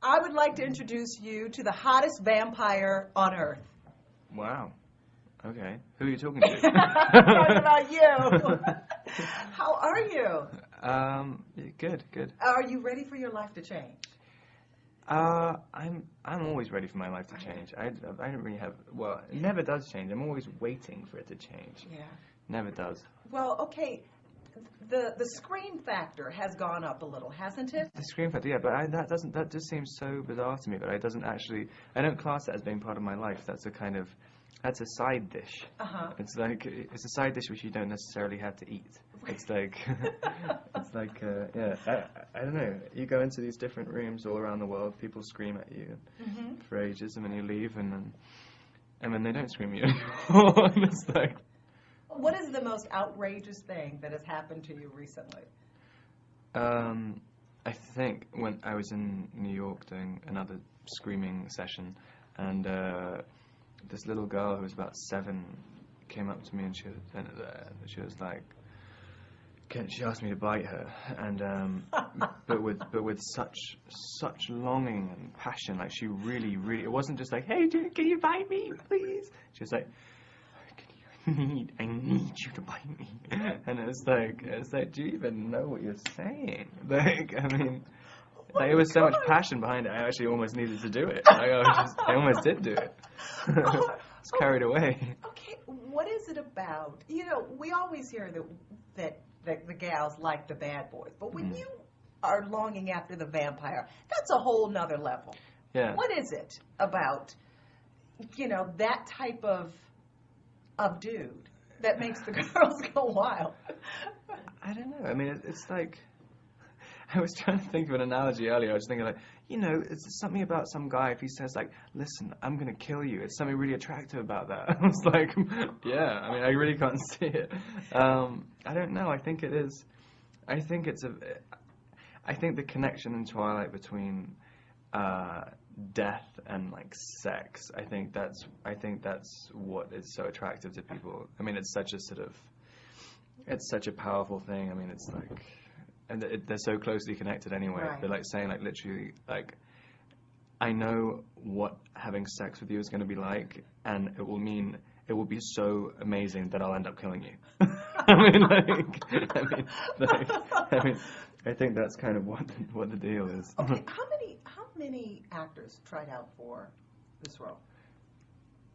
I would like to introduce you to the hottest vampire on Earth. Wow. Okay. Who are you talking to? Talking about you. How are you? Good. Are you ready for your life to change? I'm always ready for my life to change. I don't really have. Well, it never does change. I'm always waiting for it to change. Yeah. Never does. Well, okay. The scream factor has gone up a little, hasn't it? The scream factor, yeah, but that just seems so bizarre to me. But I don't class it as being part of my life. That's a side dish. Uh-huh. It's a side dish which you don't necessarily have to eat. It's like, yeah, I don't know. You go into these different rooms all around the world, people scream at you for ages, and then you leave, and then they don't scream at you anymore. And it's like... What is the most outrageous thing that has happened to you recently? I think when I was in New York doing another screaming session, and this little girl who was about 7 came up to me, and she was like, she asked me to bite her, and but with such longing and passion, like she really, it wasn't just like, hey, can you bite me, please? She was like, I need you to bite me. And it's like, do you even know what you're saying? Like, I mean, like, it was so much passion behind it, I actually almost needed to do it. Like, I almost did do it. I was carried away. Okay, what is it about? You know, we always hear that the gals like the bad boys, but when you are longing after the vampire, that's a whole nother level. Yeah. What is it about, that type of dude that makes the girls go wild? I don't know. I mean, it's like, I was trying to think of an analogy earlier. I was thinking like, it's something about some guy, if he says like, listen, I'm going to kill you. It's something really attractive about that. I was like, yeah, I mean, I really can't see it. I don't know. I think it is. I think the connection in Twilight between death and like sex, I think that's what is so attractive to people. I mean, it's such a powerful thing. I mean, it's like, and they're so closely connected anyway. Right. They're like saying like literally like, I know what having sex with you is going to be like, and it will be so amazing that I'll end up killing you. I think that's kind of what the deal is. Okay, how many actors tried out for this role?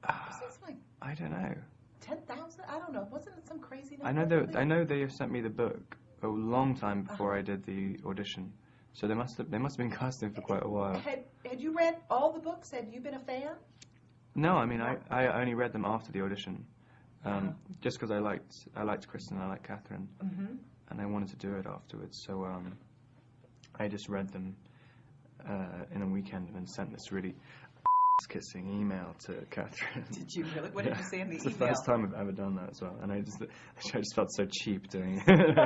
I don't know. 10,000? I don't know. Wasn't it some crazy number? I know they have sent me the book a long time before I did the audition, so they must have been casting for quite a while. Had you read all the books? Had you been a fan? No, I mean I only read them after the audition, just because I liked Kristen, I liked Catherine, and I wanted to do it afterwards. So I just read them in a weekend and then sent this really kissing email to Catherine. Did you really? What did you say in the email? It's the first time I've ever done that as well, and I just felt so cheap doing it.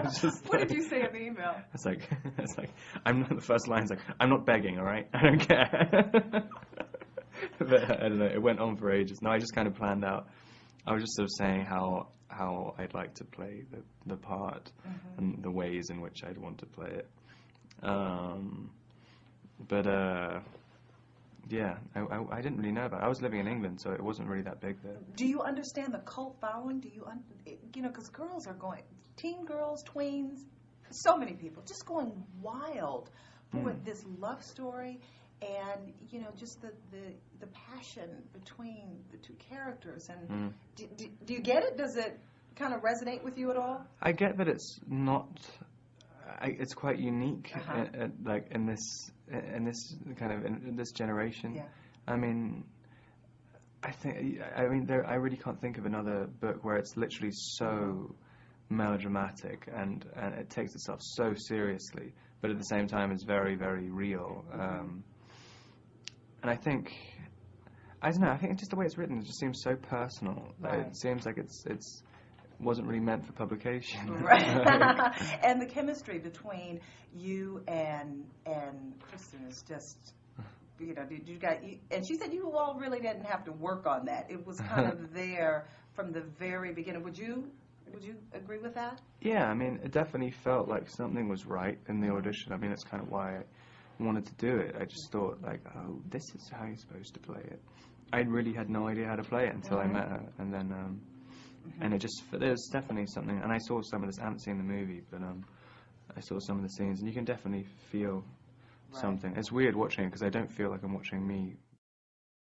What did you say in the email? It's like I'm not, the first line's like, I'm not begging, all right? I don't care. But I don't know. It went on for ages. No, I just kind of planned out. I was just sort of saying how I'd like to play the part and the ways in which I'd want to play it. Yeah, I didn't really know about it. I was living in England, so it wasn't really that big there. Do you understand the cult following? Do you, because girls are going, teen girls, tweens, so many people just going wild for this love story, and just the passion between the two characters. And do you get it? Does it kind of resonate with you at all? I get that it's not. It's quite unique, like in this generation. Yeah. I mean, I really can't think of another book where it's literally so melodramatic and it takes itself so seriously, but at the same time it's very, very real. And I think it's just the way it's written. It just seems so personal. Right. It seems like it's wasn't really meant for publication. Right. And the chemistry between you and Kristen is just, and she said you all really didn't have to work on that. It was kind of there from the very beginning. Would you agree with that? Yeah, I mean, it definitely felt like something was right in the audition. I mean, it's kind of why wanted to do it. I just thought, like, oh, this is how you're supposed to play it. I really had no idea how to play it until I met her, and then, and it just, there's definitely something, and I saw some of this, I haven't seen the movie, but I saw some of the scenes, and you can definitely feel something. It's weird watching it, because I don't feel like I'm watching me